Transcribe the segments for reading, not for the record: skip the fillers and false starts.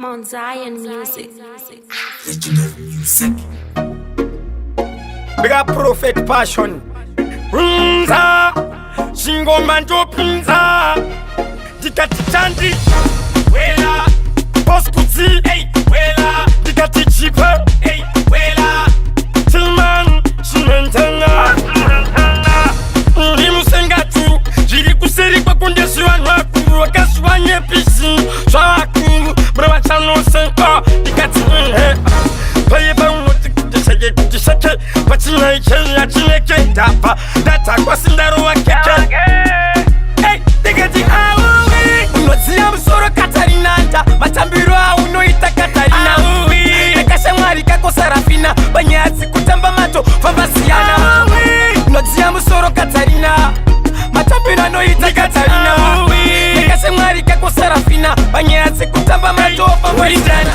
Mount Zion Music. Big up Prophet Passion. Pinza Shingoma ndo pinza Dikati chandi Wela Poskuti Hey Wela Dikati chipe Hey Wela Tilman Shimentanga Limusengatu Jiri kuseri kwa kunde suwanwa kuru Wakasuwanye pisi Shwa kuru Brawa chano senka Dikati Paye ba unoti kudisage kudisake Pachina ikeli ya chineke Dapa Data kwa sindaro wa keke Hey Dikati awi Unoti ya msoro Katarinanta Matambiro unoita Katarina Nekasha mwari kako Sarafina Banyatsi kutamba mato Fambasiana Unoti ya msoro Katarina Matambiro unoita Katarina Nekasha mwari kako Sarafina Banyatsi kutamba mato Fambasiana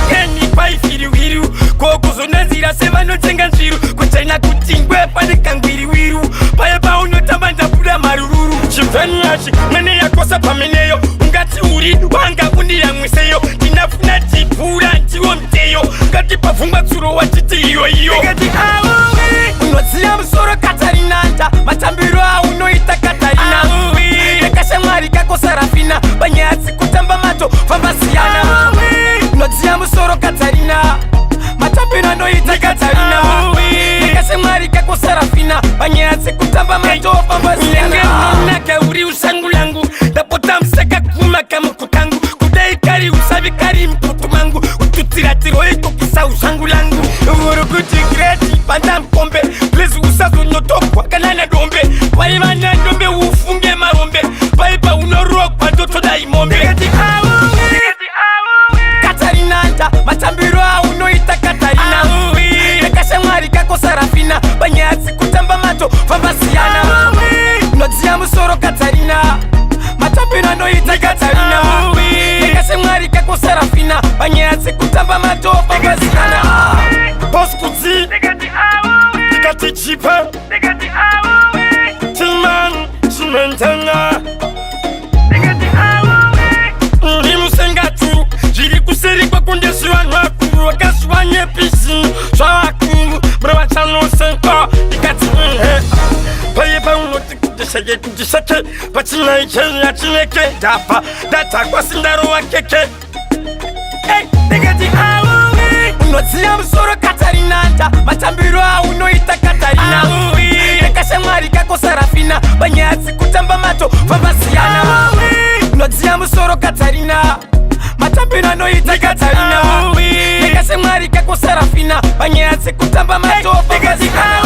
Keni paifiri wiru Kokuzo nazira seva no tenga njiru Kuchaina kutingwe panika ngwiri wiru Paya pa unotamba ndapura marururu Chimfeni yachi mene ya kosa pameneyo Ungati uri wanga undi ya mwiseyo Kinafuna jipura njiwo mteyo Ngati pavungwa tsuro wa chiti iyo iyo Ngati awi Unoti ya msoro Katarinanta Matambiro unoita Katarina Nekasha mwari kako Sarafina Banyatsi kutamba mato Fambasiana Unoti ya msoro Katarina Matambiro unoita Katarina Nekasha mwari kako Sarafina Banyatsi kutamba mato Fambasiana Naka uri usangu langu Dapota msaka kuma kama kutangu Kudai kari usavi kari mputu mangu Ututiratiro eko kisa usangu langu Uruguti greti panda mkombe Please usazo nyotopo kanana dombe Waimana dombe ufunge marombe Baiba unoro kwa doto da imombe Katarinanta Matambiro unoita Katarina Nekasha mwari kako Sarafina Banyatsi kutamba mato Fambasiana Unoti ya msoro Katarina Matambiro unoita Katarina Nekasha mwari kako Sarafina Banyatsi kutamba mato Fambasiana Poskuti Dikati chipe Tilman Shimentanga Limusengatu Jiri kuseri kwa kunde suwanwa kuru Wakasuwanye pisi Shwa kuru Brawa chano senka Dikati Paye pa unoti kudisage kudisake Pachina ikeli ya chineke Dapa Data kwa sindaro wa keke Hey Dikati Unoti ya msoro Katarinanta Matambiro unoita Katarina Nekasha mwari kako Sarafina Banyatsi kutamba mato Fambasiana Unoti ya msoro Katarina Matambiro unoita Katarina Nekasha mwari kako Sarafina Banyatsi kutamba mato Fambasiana